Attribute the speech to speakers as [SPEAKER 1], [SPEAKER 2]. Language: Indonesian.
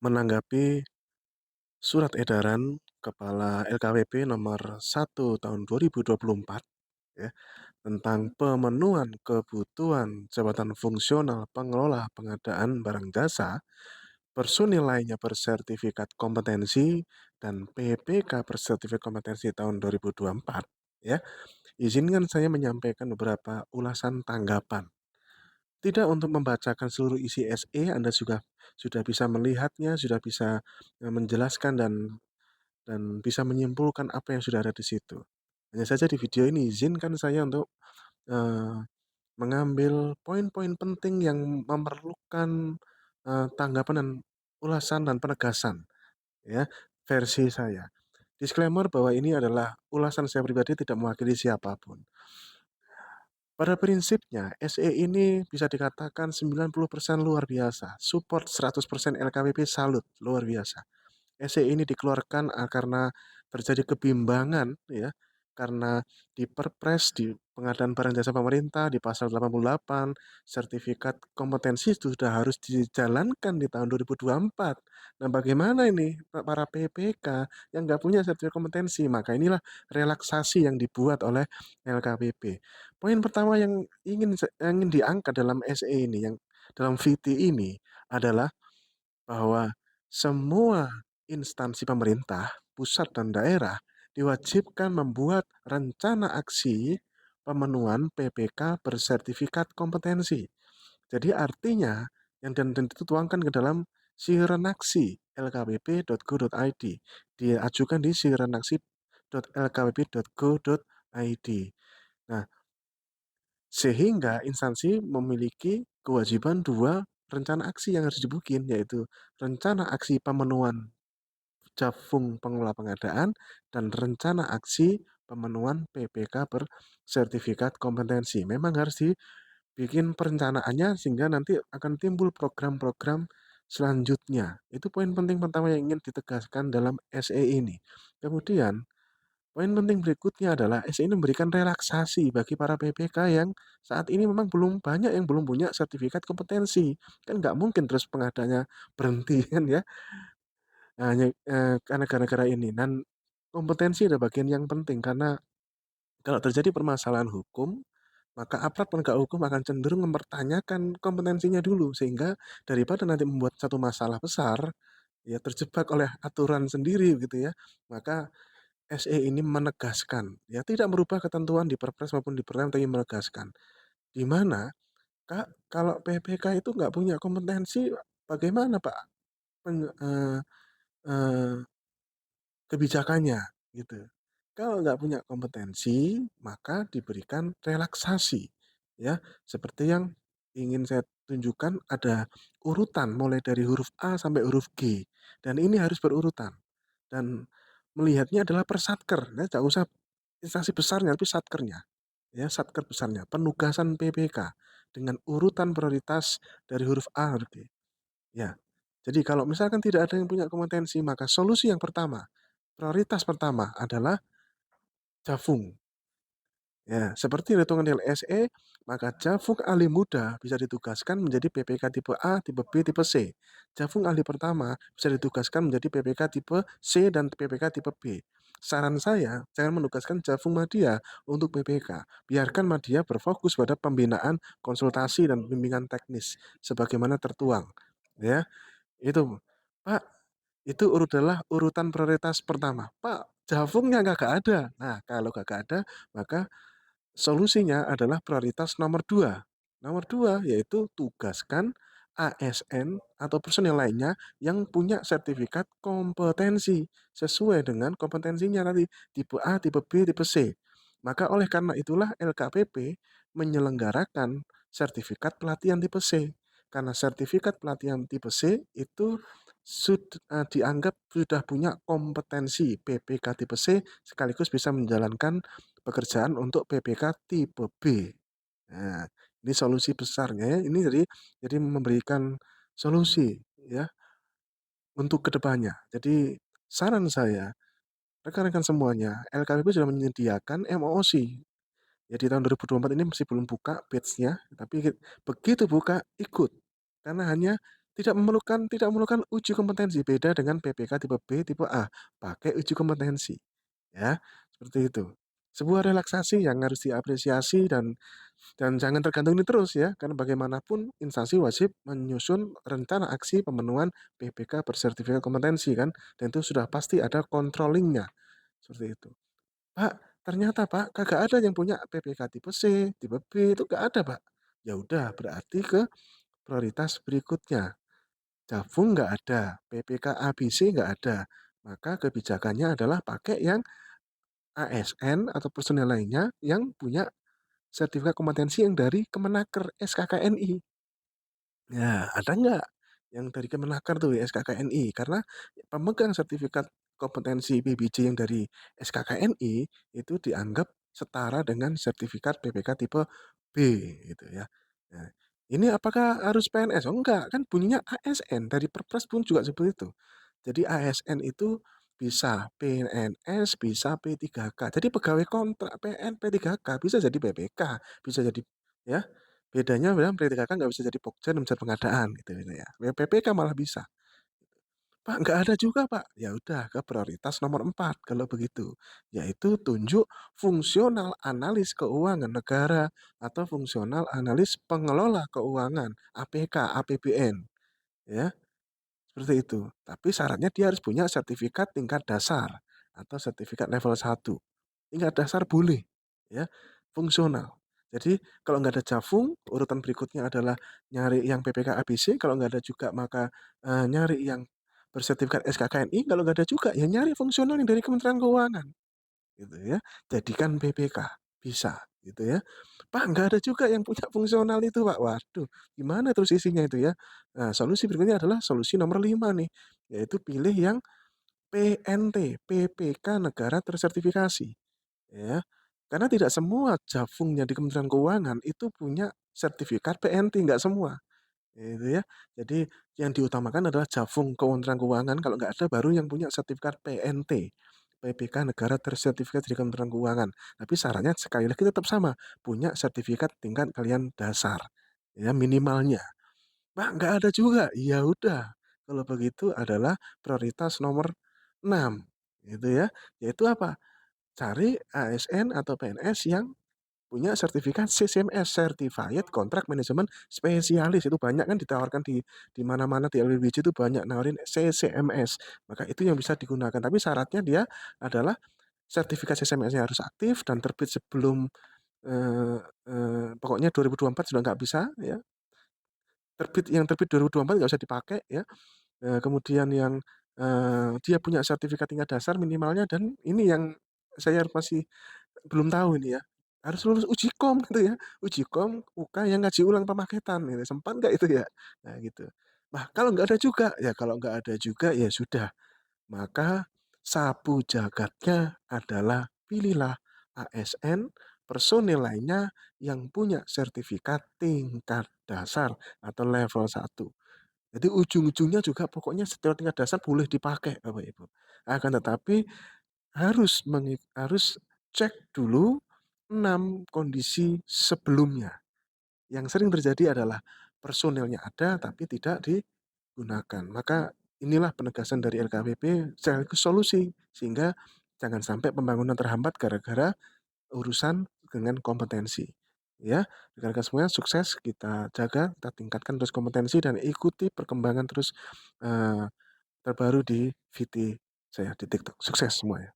[SPEAKER 1] Menanggapi Surat Edaran Kepala LKWP Nomor 1 Tahun 2024 ya, tentang pemenuhan kebutuhan jabatan fungsional pengelola pengadaan barang jasa, personil lainnya bersertifikat kompetensi, dan PPK bersertifikat kompetensi tahun 2024 ya. Izinkan saya menyampaikan beberapa ulasan tanggapan. Tidak untuk membacakan seluruh isi SE, Anda juga sudah bisa melihatnya, sudah bisa menjelaskan dan bisa menyimpulkan apa yang sudah ada di situ. Hanya saja di video ini izinkan saya untuk eh, mengambil poin-poin penting yang memerlukan tanggapan dan ulasan dan penegasan, ya, versi saya. Disclaimer bahwa ini adalah ulasan saya pribadi, tidak mewakili siapapun. Pada prinsipnya, SE ini bisa dikatakan 90% luar biasa. Support 100% LKWP, salut, luar biasa. SE ini dikeluarkan karena terjadi kebimbangan, ya, karena di Perpres, di pengadaan barang jasa pemerintah di pasal 88, sertifikat kompetensi itu sudah harus dijalankan di tahun 2024. Nah, bagaimana ini para PPK yang nggak punya sertifikat kompetensi? Maka inilah relaksasi yang dibuat oleh LKPP. Poin pertama yang ingin diangkat dalam SE ini, yang dalam VT ini adalah bahwa semua instansi pemerintah, pusat dan daerah, diwajibkan membuat rencana aksi pemenuhan PPK bersertifikat kompetensi. Jadi artinya yang dan dituangkan ke dalam sirenaksi lkpp.go.id, diajukan di sirenaksi.lkpp.go.id. Nah, sehingga instansi memiliki kewajiban dua rencana aksi yang harus dibikin, yaitu rencana aksi pemenuhan Jafung pengelola pengadaan dan rencana aksi pemenuhan PPK bersertifikat kompetensi. Memang harus dibikin perencanaannya sehingga nanti akan timbul program-program selanjutnya. Itu poin penting pertama yang ingin ditegaskan dalam SE ini. Kemudian poin penting berikutnya adalah SE ini memberikan relaksasi bagi para PPK yang saat ini memang belum banyak yang belum punya sertifikat kompetensi. Kan nggak mungkin terus pengadanya berhenti kan ya. Nah, hanya karena gara-gara ini. Dan kompetensi ada bagian yang penting karena kalau terjadi permasalahan hukum, maka aparat penegak hukum akan cenderung mempertanyakan kompetensinya dulu sehingga daripada nanti membuat satu masalah besar, ya terjebak oleh aturan sendiri gitu ya. Maka SE ini menegaskan, ya tidak merubah ketentuan di Perpres maupun di Permen, tapi menegaskan. Di mana, Kak, kalau PPK itu nggak punya kompetensi, bagaimana Pak eh, kebijakannya, gitu. Kalau nggak punya kompetensi, maka diberikan relaksasi, ya, seperti yang ingin saya tunjukkan ada urutan mulai dari huruf A sampai huruf G, dan ini harus berurutan. Dan melihatnya adalah per satker, ya, nggak usah instansi besarnya, tapi satkernya, ya, satker besarnya, penugasan PPK dengan urutan prioritas dari huruf A huruf G, ya. Jadi kalau misalkan tidak ada yang punya kompetensi, maka solusi yang pertama, prioritas pertama adalah Jafung. Ya, seperti hitungan nilai SE, maka Jafung ahli muda bisa ditugaskan menjadi PPK tipe A, tipe B, tipe C. Jafung ahli pertama bisa ditugaskan menjadi PPK tipe C dan PPK tipe B. Saran saya, jangan menugaskan Jafung Madya untuk PPK. Biarkan Madya berfokus pada pembinaan, konsultasi, dan bimbingan teknis sebagaimana tertuang. Ya, itu. Pak, itu adalah urutan prioritas pertama. Pak, Jafungnya nggak ada. Nah, kalau nggak ada, maka solusinya adalah prioritas nomor dua. Nomor dua yaitu tugaskan ASN atau personel lainnya yang punya sertifikat kompetensi sesuai dengan kompetensinya tadi tipe A, tipe B, tipe C. Maka oleh karena itulah LKPP menyelenggarakan sertifikat pelatihan tipe C. Karena sertifikat pelatihan tipe C itu sudah dianggap sudah punya kompetensi PPK tipe C sekaligus bisa menjalankan pekerjaan untuk PPK tipe B. Nah, ini solusi besarnya ya. Ini jadi memberikan solusi ya untuk kedepannya. Jadi saran saya, rekan-rekan semuanya, LKPP sudah menyediakan MOOC. Ya di tahun 2024 ini masih belum buka batch-nya, tapi begitu buka ikut. Karena hanya Tidak memerlukan uji kompetensi, beda dengan PPK tipe B, tipe A, pakai uji kompetensi, ya, seperti itu. Sebuah relaksasi yang harus diapresiasi dan jangan tergantung ini terus ya, karena bagaimanapun instansi wajib menyusun rencana aksi pemenuhan PPK bersertifikat kompetensi kan, dan itu sudah pasti ada controlling-nya, seperti itu. "Pak, ternyata Pak, kagak ada yang punya PPK tipe C, tipe B, itu nggak ada Pak." Ya udah berarti ke prioritas berikutnya. Jafung nggak ada, PPK ABC nggak ada, maka kebijakannya adalah pakai yang ASN atau personel lainnya yang punya sertifikat kompetensi yang dari Kemenaker SKKNI. Ya, ada nggak yang dari Kemenaker tuh SKKNI? Karena pemegang sertifikat kompetensi PBJ yang dari SKKNI itu dianggap setara dengan sertifikat PPK tipe B gitu ya. Nah, ini apakah harus PNS? Oh enggak, kan bunyinya ASN dari Perpres pun juga seperti itu. Jadi ASN itu bisa PNS, bisa P3K. Jadi pegawai kontrak P3K bisa jadi PPK, bisa jadi ya. Bedanya memang P3K nggak bisa jadi Pokja dan Pusat Pengadaan gitu ya. PPK malah bisa. "Pak, nggak ada juga, Pak." Ya udah ke prioritas nomor 4 kalau begitu, yaitu tunjuk fungsional analis keuangan negara atau fungsional analis pengelola keuangan, APK, APBN, ya. Seperti itu. Tapi syaratnya dia harus punya sertifikat tingkat dasar atau sertifikat level 1. Tingkat dasar boleh, ya, fungsional. Jadi kalau nggak ada Jafung, urutan berikutnya adalah nyari yang PPK ABC, kalau nggak ada juga maka, nyari yang bersertifikat SKKNI, kalau nggak ada juga ya nyari fungsional yang dari Kementerian Keuangan, gitu ya. Jadikan PPK, bisa, gitu ya. "Pak, nggak ada juga yang punya fungsional itu, Pak." Waduh, gimana terus isinya itu ya? Nah, solusi berikutnya adalah solusi nomor 5 nih, yaitu pilih yang PNT, PPK negara tersertifikasi, ya. Karena tidak semua jafungnya di Kementerian Keuangan itu punya sertifikat PNT, nggak semua. Gitu ya. Jadi yang diutamakan adalah Jafung Kementerian Keuangan, kalau nggak ada baru yang punya sertifikat PNT, PPK Negara Tersertifikat dari Kementerian Keuangan. Tapi syaratnya sekali lagi tetap sama, punya sertifikat tingkat kalian dasar, ya minimalnya. "Pak, nggak ada juga." Ya udah, kalau begitu adalah prioritas nomor 6, gitu ya. Yaitu apa? Cari ASN atau PNS yang punya sertifikat CCMS, Certified Contract Management Specialist, itu banyak kan ditawarkan di mana-mana di LPDJ itu banyak nawarin CCMS, maka itu yang bisa digunakan. Tapi syaratnya dia adalah sertifikat CCMS-nya harus aktif dan terbit sebelum, pokoknya 2024 sudah nggak bisa ya, yang terbit 2024 nggak usah dipakai ya, kemudian yang, dia punya sertifikat tingkat dasar minimalnya dan ini yang saya masih belum tahu ini ya, harus lulus uji kom gitu ya, uji kom UK yang ngaji ulang pemaketan gitu, sempat nggak itu ya? Nah gitu. Nah kalau nggak ada juga, ya kalau nggak ada juga ya sudah, maka sapu jagatnya adalah pilihlah ASN, personil lainnya yang punya sertifikat tingkat dasar atau level 1. Jadi ujung-ujungnya juga pokoknya setelah tingkat dasar boleh dipakai Bapak Ibu. Akan tetapi harus cek dulu 6 kondisi sebelumnya. Yang sering terjadi adalah personelnya ada tapi tidak digunakan. Maka inilah penegasan dari LKPP sekaligus solusi, sehingga jangan sampai pembangunan terhambat gara-gara urusan dengan kompetensi. Ya, rekan-rekan semuanya sukses, kita jaga, kita tingkatkan terus kompetensi dan ikuti perkembangan terus, terbaru di VT saya di TikTok. Sukses semuanya.